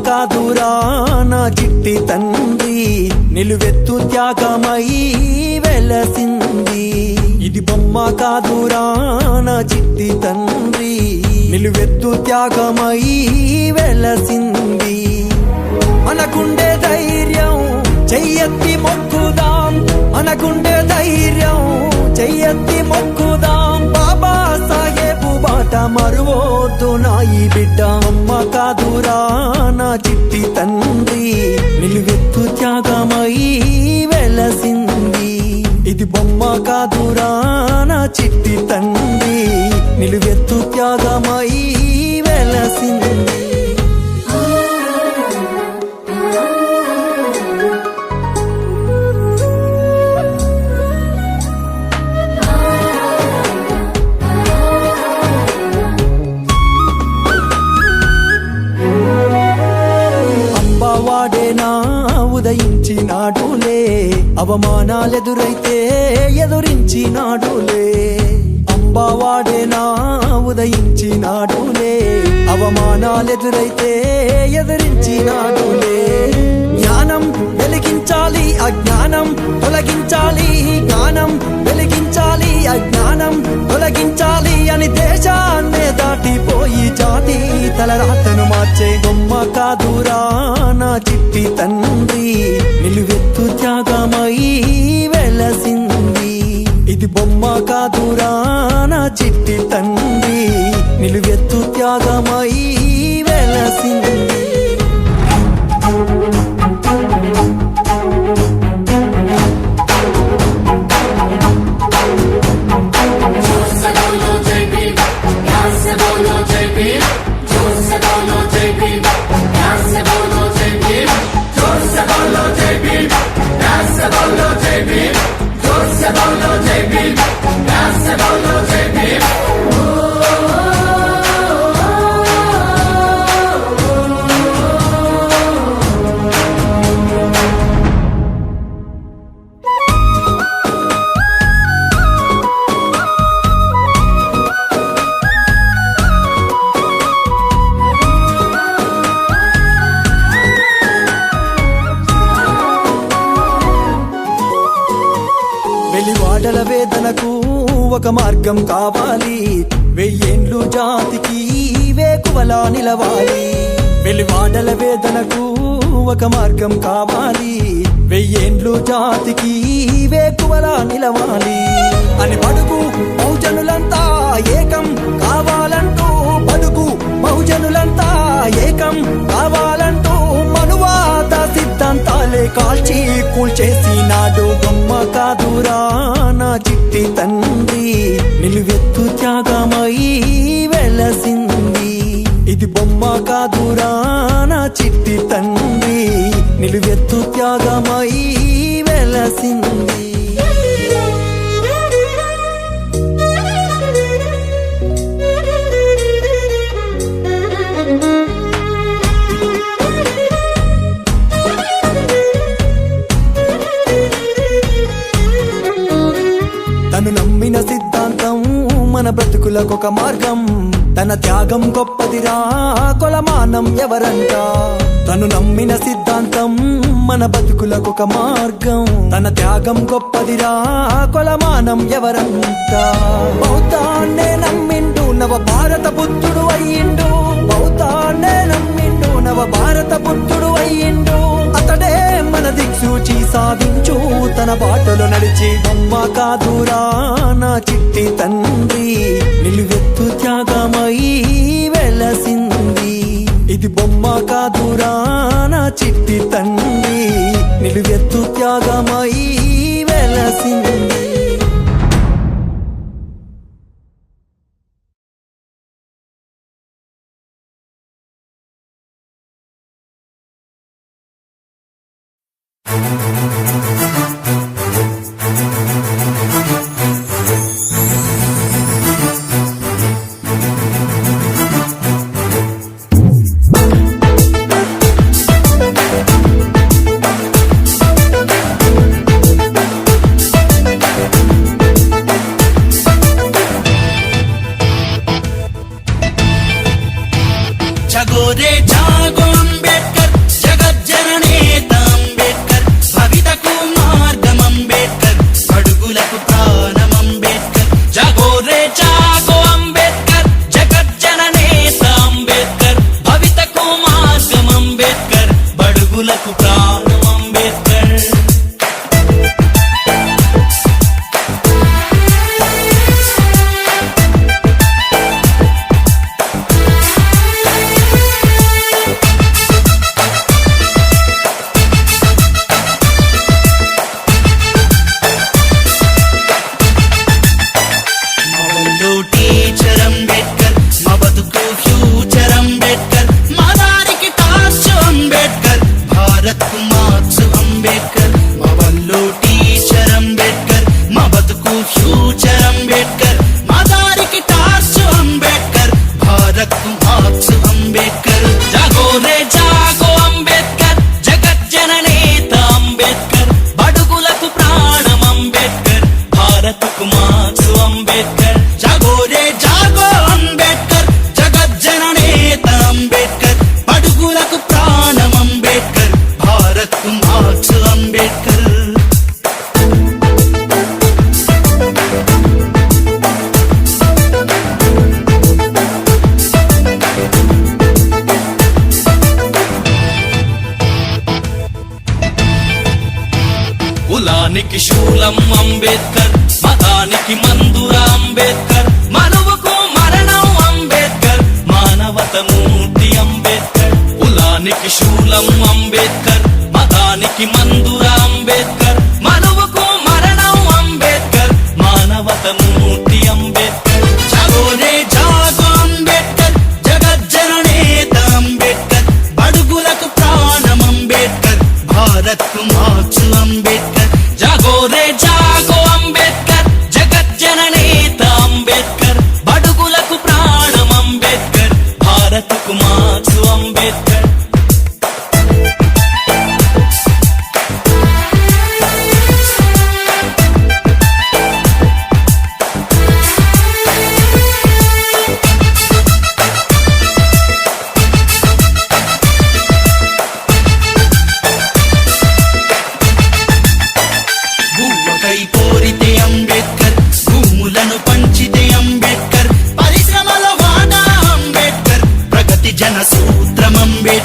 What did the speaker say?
కాదురా నా చిట్టి తండ్రి, నిలువెత్తు త్యాగమై వెలసింది. ఇది బొమ్మ కాదురా నా చిట్టి తండ్రి, నిలువెత్తు త్యాగమై వెలసింది. మనకుండే ధైర్యం చెయ్యెత్తి మొక్కుదాం, మనకుండే ధైర్యం చెయ్యెత్తి మొక్కుదాం. బాబా సాహెబు బాట మరువోద్దు నా ఈ బిడ్డ. అమ్మ కాదురా నా చిట్టి తండ్రి, నిలువెత్తు త్యాగమై వెలసింది. ఇది బొమ్మ కాదురా నా చిట్టి తండ్రి, నిలువెత్తు త్యాగమై వెలసింది. వాడేనా ఉదయించినాడులే, అవమానాలెదురైతే ఎదురించినాడులే. అంబావాడేనా ఉదయించినాడులే, అవమానాలెదురైతే ఎదురించినాడులే. జ్ఞానం వెలిగించాలి అజ్ఞానం తొలగించాలి, జ్ఞానం వెలిగించాలి అజ్ఞానం తొలగించాలి అని దేశాన్నే దాటిపోయి జాతి తలరాతను మార్చే బొమ్మ కాదురా నా చిట్టి తండ్రి, నిలువెత్తు త్యాగమై వెలసింది. ఇది బొమ్మ కాదురా నా చిట్టి తండ్రి, నిలువెత్తు త్యాగమై వెలసింది. వెలివాడల వేదనకు ఒక మార్గం కావాలి, వెయ్యేండ్లు జాతికి వేకువలా నిలవాలి. వెలివాడల వేదనకు ఒక మార్గం కావాలి, వెయ్యేండ్లు జాతికి వేకువలా నిలవాలి అని బడుగు బహుజనులంతా ఏకం కావాలంటూ, బడుగు బహుజనులంతా ఏకం కావాలంటూ మనువాద సిద్ధాంతాలే కాల్చి కూల్చేసినాడు. బొమ్మ కాదురా నా చిట్టి తండ్రి, నిలువెత్తు త్యాగమై వెలసింది. ఇది బొమ్మ కాదురా నా చిట్టి తండ్రి, నిలువెత్తు త్యాగమై వెలసింది. తను నమ్మిన సిద్ధాంతం మన బ్రతుకులకొక మార్గం, తన త్యాగం గొప్పదిరా కొలమానం ఎవరంట. తను నమ్మిన సిద్ధాంతం మన బతుకులకొక మార్గం, తన త్యాగం గొప్పదిరా కొలమానం ఎవరంట. బౌద్ధాన్నే నమ్మిండు నవ భారత బుద్ధుడు అయ్యిండు, బౌద్ధాన్నే నమ్మిండు నవ భారత బుద్ధుడు అయ్యిండు. అతడే మన దిక్సూచి సాధించు తన బాటలో నడిచి. బొమ్మ కాదురా నా చిట్టి తండ్రి, నిలువెత్తు త్యాగమై వెలసింది. ఇది బొమ్మ కాదురా నా చిట్టి తండ్రి, నిలువెత్తు త్యాగమై వెలసింది. जागो रे जागो अंबेडकर అంబేద్కర్, మతానికి మందురా అంబేద్కర్, మనువుకు మరణం అంబేద్కర్, మానవత మూర్తి అంబేద్కర్, కులానికి శూలం అంబేద్కర్, మతానికి మందురా అంబేద్కర్, మనువుకు మరణం అంబేద్కర్, మానవత మూర్తి అంబేద్కర్. చలోనే